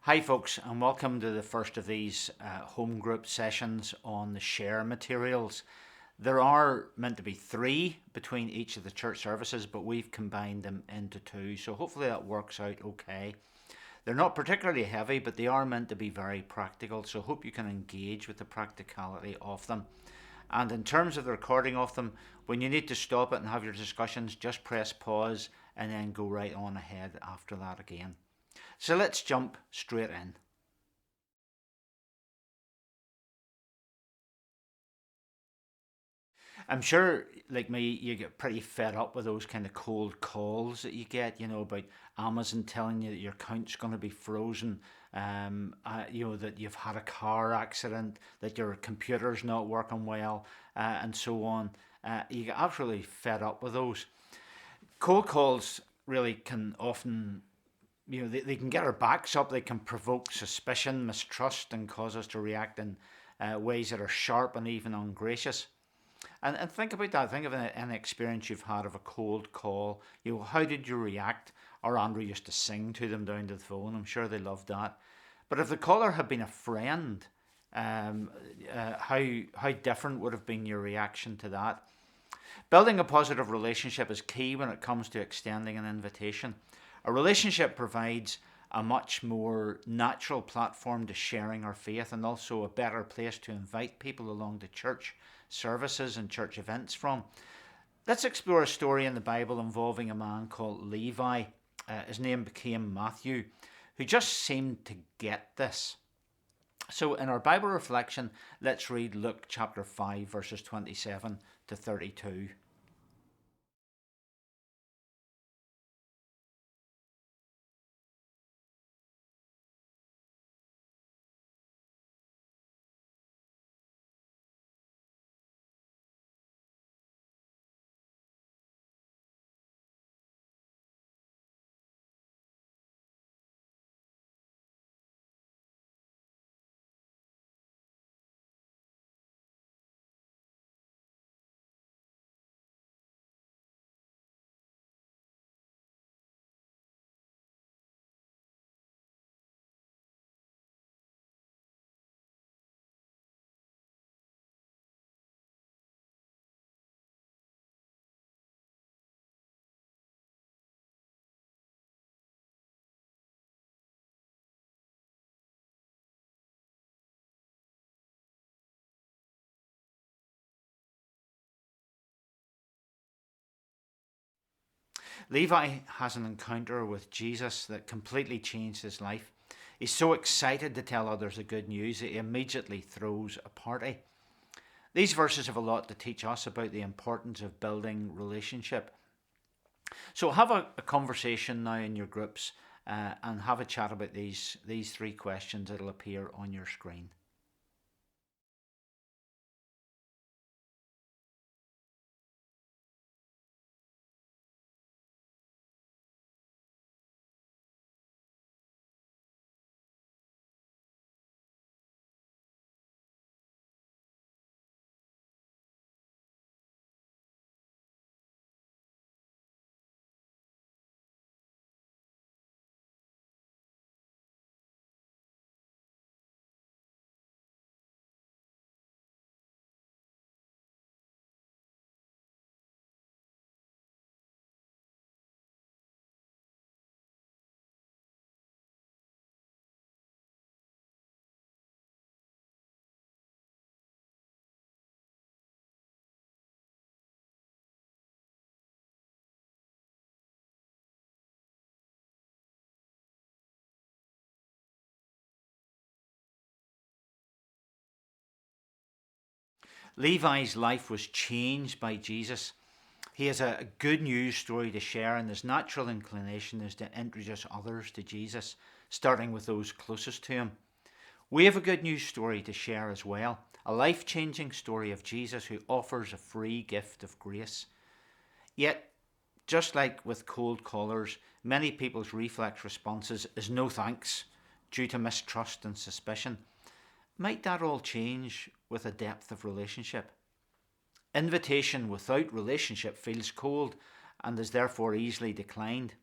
Hi, folks, and welcome to the first of these home group sessions on the share materials. There are meant to be three between each of the church services, but we've combined them into two, so hopefully that works out okay. They're not particularly heavy, but they are meant to be very practical, so hope you can engage with the practicality of them. And in terms of the recording of them, when you need to stop it and have your discussions, just press pause and then go right on ahead after that again. So let's jump straight in. I'm sure, like me, you get pretty fed up with those kind of cold calls that you get, about Amazon telling you that your account's going to be frozen, that you've had a car accident, that your computer's not working well, and so on. You get absolutely fed up with those. Cold calls really can often they can get our backs up, they can provoke suspicion, mistrust, and cause us to react in ways that are sharp and even ungracious. And think about that. Think of an experience you've had of a cold call. How did you react? Or Andrew used to sing to them down to the phone. I'm sure they loved that. But if the caller had been a friend, how different would have been your reaction to that? Building a positive relationship is key when it comes to extending an invitation. A relationship provides a much more natural platform to sharing our faith and also a better place to invite people along to church services and church events from. Let's explore a story in the Bible involving a man called Levi. His name became Matthew, who just seemed to get this. So in our Bible reflection, let's read Luke chapter 5, verses 27 to 32. Levi has an encounter with Jesus that completely changed his life. He's so excited to tell others the good news that he immediately throws a party. These verses have a lot to teach us about the importance of building relationship. So have a conversation now in your groups and have a chat about these three questions that'll appear on your screen. Levi's life was changed by Jesus. He has a good news story to share, and his natural inclination is to introduce others to Jesus, starting with those closest to him. We have a good news story to share as well, a life changing story of Jesus who offers a free gift of grace. Yet, just like with cold callers, many people's reflex responses is no thanks due to mistrust and suspicion. Might that all change with a depth of relationship? Invitation without relationship feels cold and is therefore easily declined.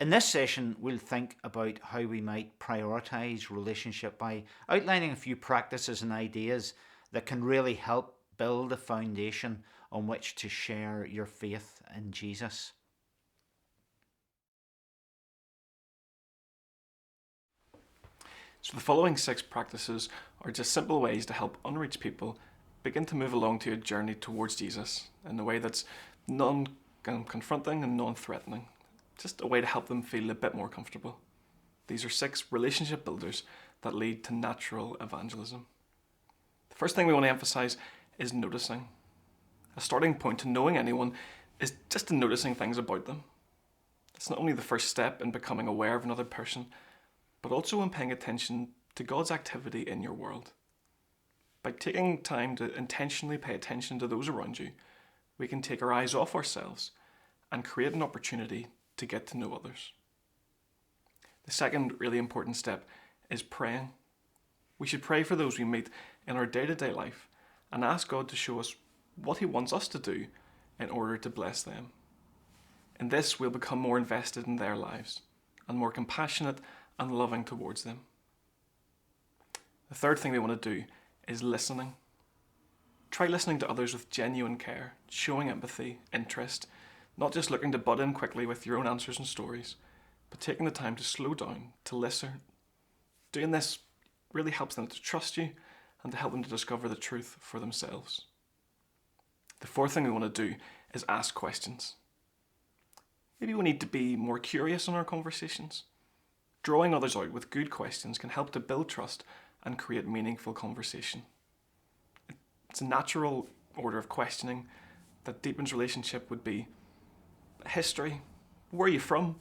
In this session, we'll think about how we might prioritise relationship by outlining a few practices and ideas that can really help build a foundation on which to share your faith in Jesus. So the following 6 practices are just simple ways to help unreached people begin to move along to a journey towards Jesus in a way that's non-confronting and non-threatening. Just a way to help them feel a bit more comfortable. These are 6 relationship builders that lead to natural evangelism. The first thing we want to emphasize is noticing. A starting point to knowing anyone is just in noticing things about them. It's not only the first step in becoming aware of another person, but also in paying attention to God's activity in your world. By taking time to intentionally pay attention to those around you, we can take our eyes off ourselves and create an opportunity to get to know others. The second really important step is praying. We should pray for those we meet in our day-to-day life and ask God to show us what He wants us to do in order to bless them. In this, we'll become more invested in their lives and more compassionate and loving towards them. The third thing we want to do is listening. Try listening to others with genuine care, showing empathy, interest, not just looking to butt in quickly with your own answers and stories, but taking the time to slow down, to listen. Doing this really helps them to trust you and to help them to discover the truth for themselves. The fourth thing we want to do is ask questions. Maybe we need to be more curious in our conversations. Drawing others out with good questions can help to build trust and create meaningful conversation. It's a natural order of questioning that deepens relationship would be history, where are you from?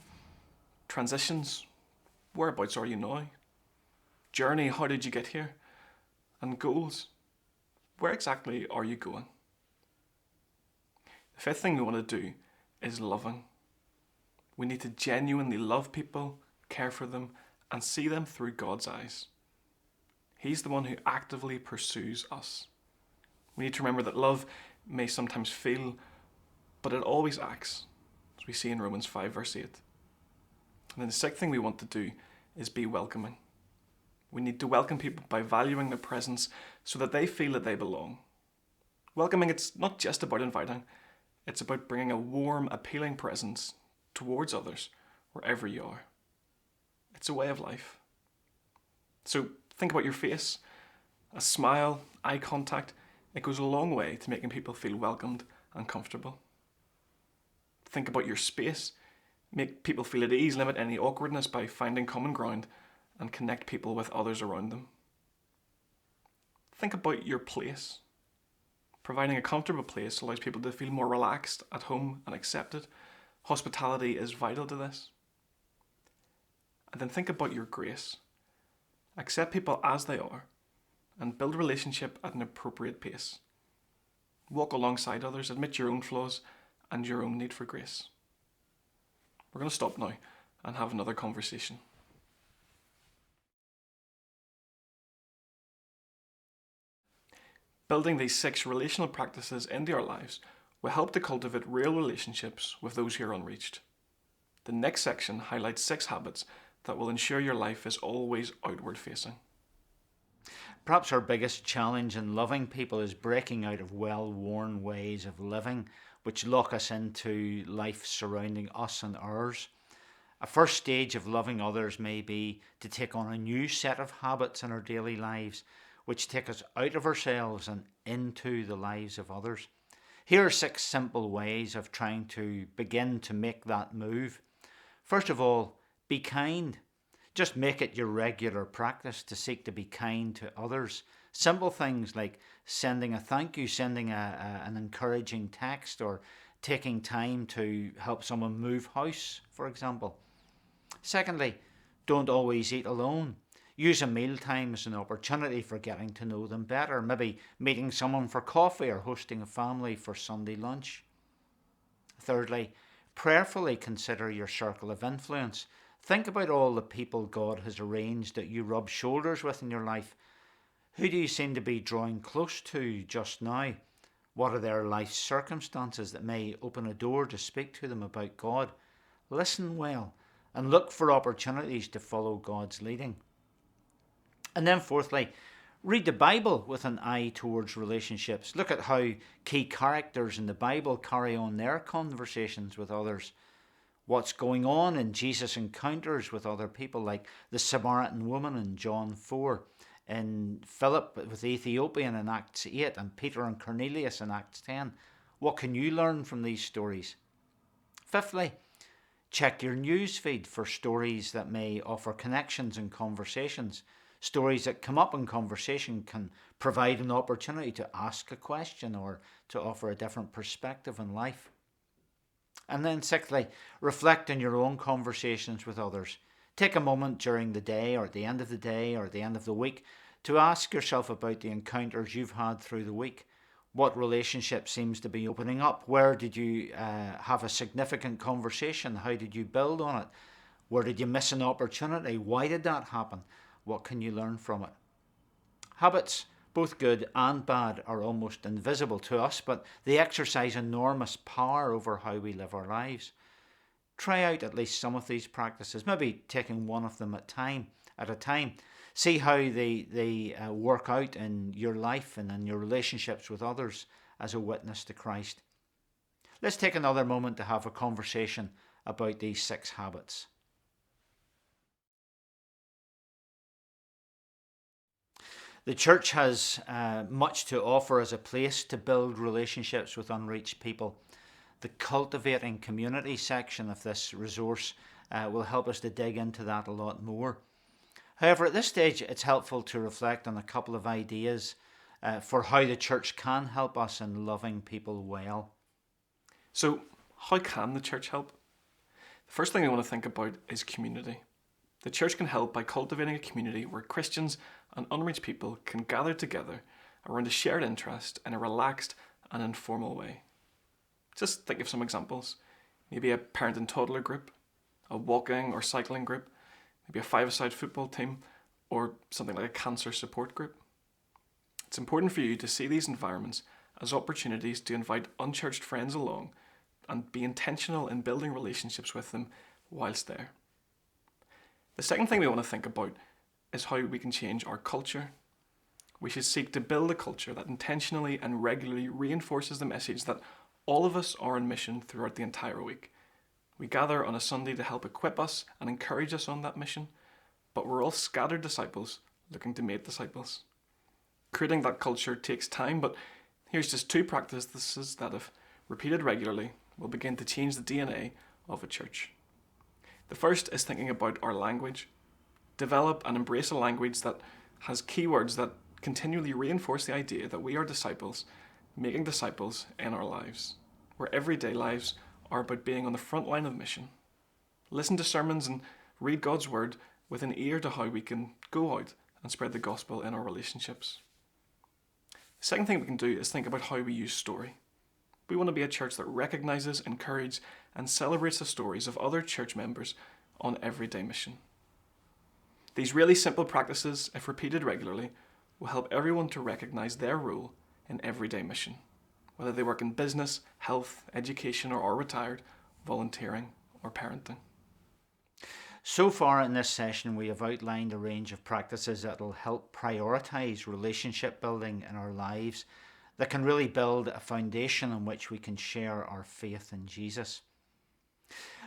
Transitions, whereabouts are you now? Journey, how did you get here? And goals, where exactly are you going? The fifth thing we want to do is loving. We need to genuinely love people, care for them, and see them through God's eyes. He's the one who actively pursues us. We need to remember that love may sometimes feel, but it always acts, as we see in Romans 5 verse 8. And then the sixth thing we want to do is be welcoming. We need to welcome people by valuing their presence so that they feel that they belong. Welcoming, it's not just about inviting, it's about bringing a warm, appealing presence towards others wherever you are. It's a way of life. So think about your face. A smile, eye contact, it goes a long way to making people feel welcomed and comfortable. Think about your space. Make people feel at ease, limit any awkwardness by finding common ground and connect people with others around them. Think about your place. Providing a comfortable place allows people to feel more relaxed, at home and accepted. Hospitality is vital to this. And then think about your grace. Accept people as they are and build a relationship at an appropriate pace. Walk alongside others, admit your own flaws and your own need for grace. We're going to stop now and have another conversation. Building these 6 relational practices into our lives will help to cultivate real relationships with those who are unreached. The next section highlights 6 habits that will ensure your life is always outward facing. Perhaps our biggest challenge in loving people is breaking out of well-worn ways of living which lock us into life surrounding us and ours. A first stage of loving others may be to take on a new set of habits in our daily lives which take us out of ourselves and into the lives of others. Here are 6 simple ways of trying to begin to make that move. First of all, be kind. Just make it your regular practice to seek to be kind to others. Simple things like sending a thank you, sending an encouraging text, or taking time to help someone move house, for example. Secondly, don't always eat alone. Use a mealtime as an opportunity for getting to know them better, maybe meeting someone for coffee or hosting a family for Sunday lunch. Thirdly, prayerfully consider your circle of influence. Think about all the people God has arranged that you rub shoulders with in your life. Who do you seem to be drawing close to just now? What are their life circumstances that may open a door to speak to them about God? Listen well and look for opportunities to follow God's leading. And then fourthly, read the Bible with an eye towards relationships. Look at how key characters in the Bible carry on their conversations with others. What's going on in Jesus' encounters with other people, like the Samaritan woman in John 4, in Philip with the Ethiopian in Acts 8, and Peter and Cornelius in Acts 10. What can you learn from these stories? Fifthly, check your news feed for stories that may offer connections and conversations. Stories that come up in conversation can provide an opportunity to ask a question or to offer a different perspective in life. And then sixthly, reflect on your own conversations with others. Take a moment during the day or at the end of the day or at the end of the week to ask yourself about the encounters you've had through the week. What relationship seems to be opening up? Where did you have a significant conversation? How did you build on it? Where did you miss an opportunity? Why did that happen? What can you learn from it? Habits, both good and bad, are almost invisible to us, but they exercise enormous power over how we live our lives. Try out at least some of these practices, maybe taking one of them at a time. See how they work out in your life and in your relationships with others as a witness to Christ. Let's take another moment to have a conversation about these 6 habits. The church has much to offer as a place to build relationships with unreached people. The Cultivating Community section of this resource will help us to dig into that a lot more. However, at this stage, it's helpful to reflect on a couple of ideas for how the church can help us in loving people well. So, how can the church help? The first thing I want to think about is community. The church can help by cultivating a community where Christians and unreached people can gather together around a shared interest in a relaxed and informal way. Just think of some examples. Maybe a parent and toddler group, a walking or cycling group, maybe a five-a-side football team, or something like a cancer support group. It's important for you to see these environments as opportunities to invite unchurched friends along and be intentional in building relationships with them whilst there. The second thing we want to think about is how we can change our culture. We should seek to build a culture that intentionally and regularly reinforces the message that all of us are on mission throughout the entire week. We gather on a Sunday to help equip us and encourage us on that mission, but we're all scattered disciples looking to make disciples. Creating that culture takes time, but here's just 2 practices that, if repeated regularly, will begin to change the DNA of a church. The first is thinking about our language. Develop and embrace a language that has keywords that continually reinforce the idea that we are disciples, making disciples in our lives, where everyday lives are about being on the front line of mission. Listen to sermons and read God's word with an ear to how we can go out and spread the gospel in our relationships. The second thing we can do is think about how we use story. We want to be a church that recognises, encourages and celebrates the stories of other church members on everyday mission. These really simple practices, if repeated regularly, will help everyone to recognise their role in everyday mission, whether they work in business, health, education, or are retired, volunteering, or parenting. So far in this session, we have outlined a range of practices that will help prioritise relationship building in our lives, that can really build a foundation on which we can share our faith in Jesus.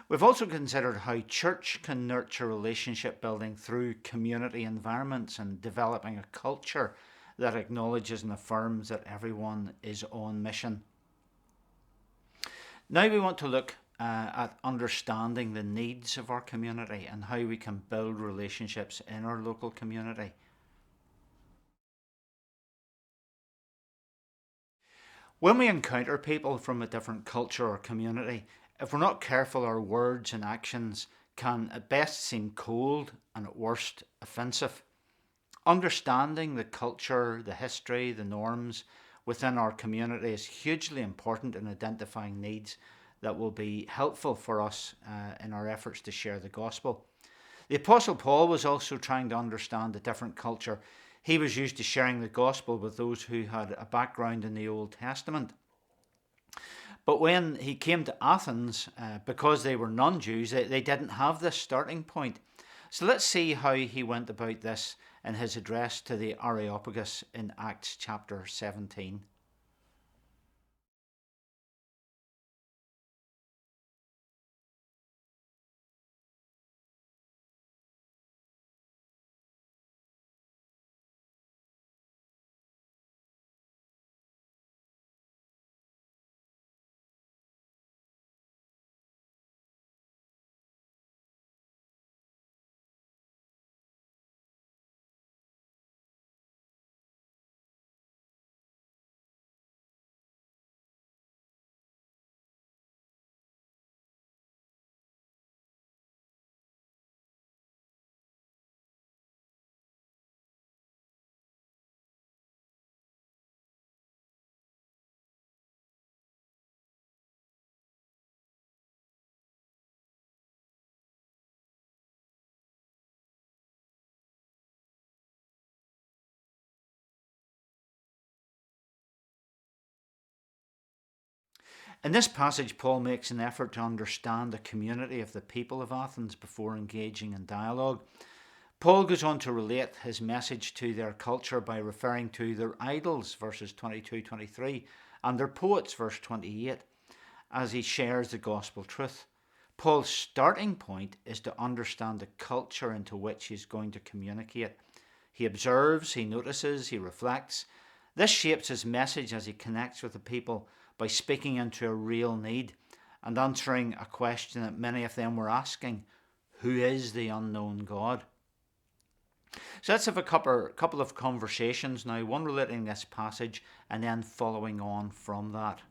We've also considered how church can nurture relationship building through community environments and developing a culture that acknowledges and affirms that everyone is on mission. Now we want to look at understanding the needs of our community and how we can build relationships in our local community. When we encounter people from a different culture or community, if we're not careful, our words and actions can at best seem cold and at worst offensive. Understanding the culture, the history, the norms within our community is hugely important in identifying needs that will be helpful for us in our efforts to share the gospel. The Apostle Paul was also trying to understand a different culture. He was used to sharing the gospel with those who had a background in the Old Testament. But when he came to Athens, because they were non-Jews, they didn't have this starting point. So let's see how he went about this in his address to the Areopagus in Acts chapter 17. In this passage, Paul makes an effort to understand the community of the people of Athens before engaging in dialogue. Paul goes on to relate his message to their culture by referring to their idols, verses 22-23, and their poets, verse 28, as he shares the gospel truth. Paul's starting point is to understand the culture into which he's going to communicate. He observes, he notices, he reflects. This shapes his message as he connects with the people by speaking into a real need and answering a question that many of them were asking: who is the unknown God? So let's have a couple of conversations now, one relating this passage and then following on from that.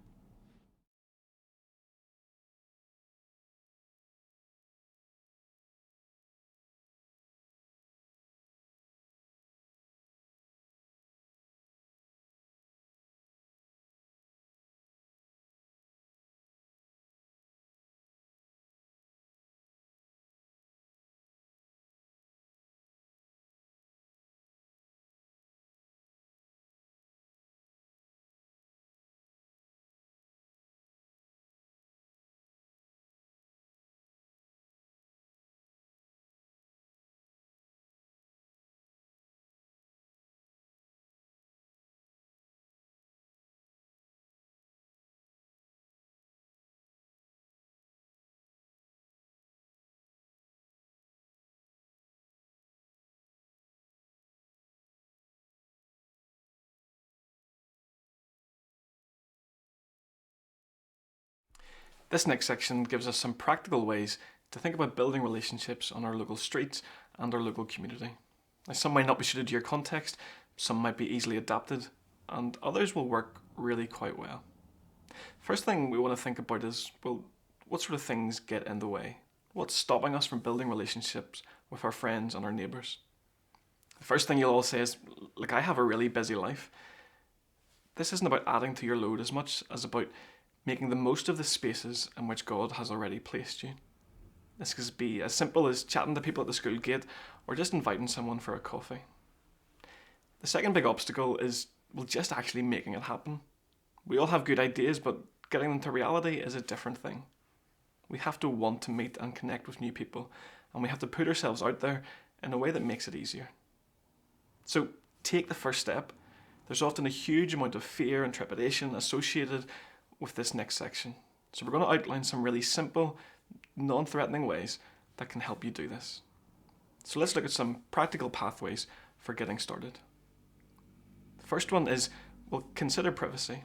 This next section gives us some practical ways to think about building relationships on our local streets and our local community. Now, some might not be suited to your context, some might be easily adapted, and others will work really quite well. First thing we want to think about is, well, what sort of things get in the way? What's stopping us from building relationships with our friends and our neighbours? The first thing you'll all say is, look, I have a really busy life. This isn't about adding to your load as much as about making the most of the spaces in which God has already placed you. This could be as simple as chatting to people at the school gate or just inviting someone for a coffee. The second big obstacle is, well, just actually making it happen. We all have good ideas, but getting them to reality is a different thing. We have to want to meet and connect with new people, and we have to put ourselves out there in a way that makes it easier. So take the first step. There's often a huge amount of fear and trepidation associated with this next section. So we're going to outline some really simple, non-threatening ways that can help you do this. So let's look at some practical pathways for getting started. The first one is, well, consider privacy.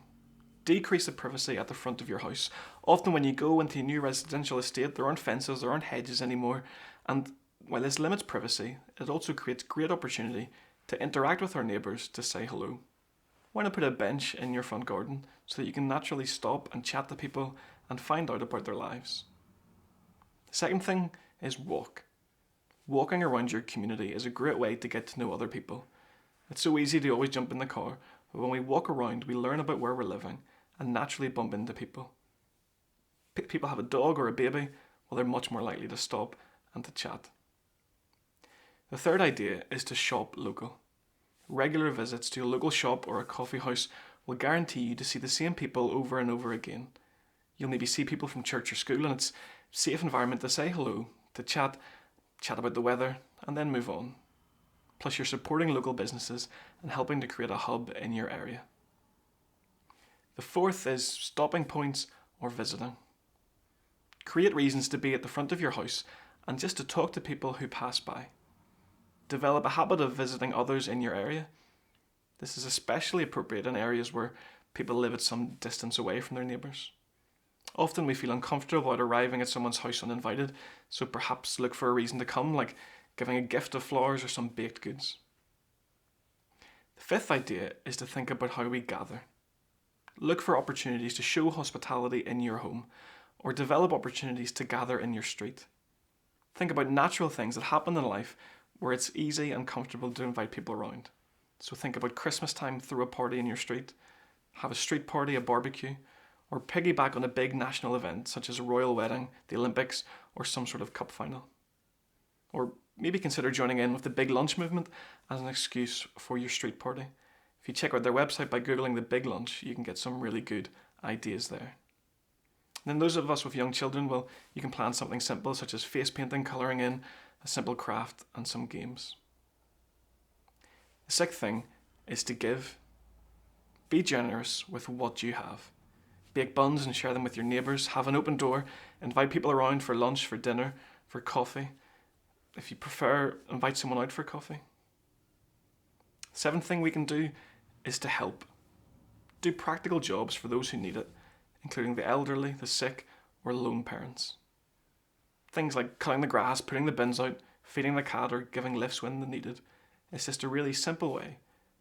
Decrease the privacy at the front of your house. Often when you go into a new residential estate, there aren't fences, there aren't hedges anymore, and while this limits privacy, it also creates great opportunity to interact with our neighbours, to say hello. Why not put a bench in your front garden so that you can naturally stop and chat to people and find out about their lives? The second thing is walk. Walking around your community is a great way to get to know other people. It's so easy to always jump in the car, but when we walk around, we learn about where we're living and naturally bump into people. People have a dog or a baby, well, they're much more likely to stop and to chat. The third idea is to shop local. Regular visits to a local shop or a coffee house will guarantee you to see the same people over and over again. You'll maybe see people from church or school, and it's a safe environment to say hello, to chat about the weather, and then move on. Plus, you're supporting local businesses and helping to create a hub in your area. The fourth is stopping points or visiting. Create reasons to be at the front of your house and just to talk to people who pass by. Develop a habit of visiting others in your area. This is especially appropriate in areas where people live at some distance away from their neighbours. Often we feel uncomfortable about arriving at someone's house uninvited, so perhaps look for a reason to come, like giving a gift of flowers or some baked goods. The fifth idea is to think about how we gather. Look for opportunities to show hospitality in your home, or develop opportunities to gather in your street. Think about natural things that happen in life where it's easy and comfortable to invite people around. So think about Christmas time, throw a party in your street, have a street party, a barbecue, or piggyback on a big national event such as a royal wedding, the Olympics, or some sort of cup final. Or maybe consider joining in with the Big Lunch movement as an excuse for your street party. If you check out their website by Googling the Big Lunch, you can get some really good ideas there. And then those of us with young children, well, you can plan something simple such as face painting, colouring in, a simple craft, and some games. The sixth thing is to give. Be generous with what you have. Bake buns and share them with your neighbours. Have an open door. Invite people around for lunch, for dinner, for coffee. If you prefer, invite someone out for coffee. The seventh thing we can do is to help. Do practical jobs for those who need it, including the elderly, the sick, or lone parents. Things like cutting the grass, putting the bins out, feeding the cat, or giving lifts when needed. It's just a really simple way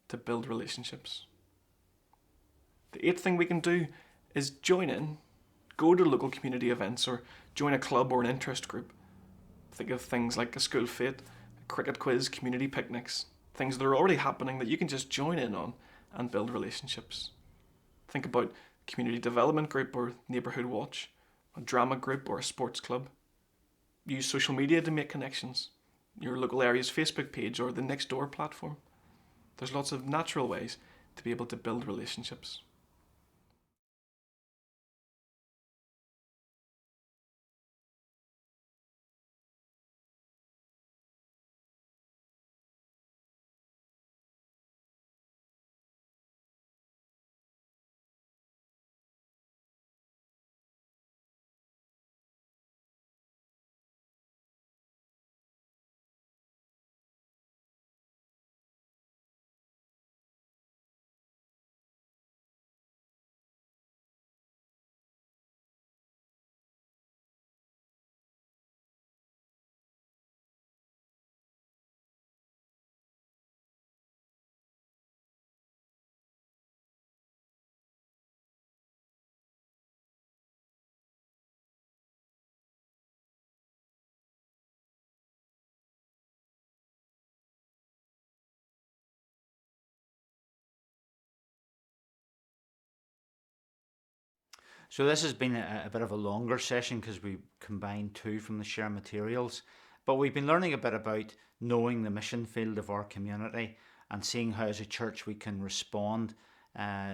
to build relationships. The eighth thing we can do is join in. Go to local community events or join a club or an interest group. Think of things like a school fete, a cricket quiz, community picnics, things that are already happening that you can just join in on and build relationships. Think about community development group or neighbourhood watch, a drama group or a sports club. Use social media to make connections, your local area's Facebook page or the Nextdoor platform. There's lots of natural ways to be able to build relationships. So this has been a bit of a longer session because we combined two from the share materials. But we've been learning a bit about knowing the mission field of our community and seeing how as a church we can respond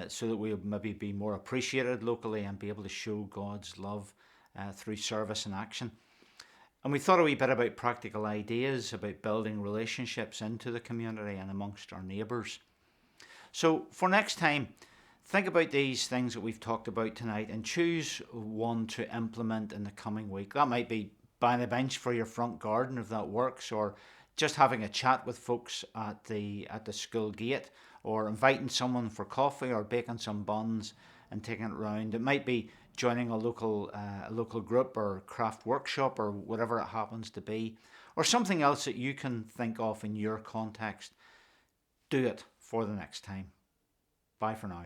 so that we'll maybe be more appreciated locally and be able to show God's love through service and action. And we thought a wee bit about practical ideas about building relationships into the community and amongst our neighbours. So for next time, think about these things that we've talked about tonight and choose one to implement in the coming week. That might be buying a bench for your front garden if that works, or just having a chat with folks at the school gate, or inviting someone for coffee, or baking some buns and taking it round. It might be joining a local group or craft workshop or whatever it happens to be, or something else that you can think of in your context. Do it for the next time. Bye for now.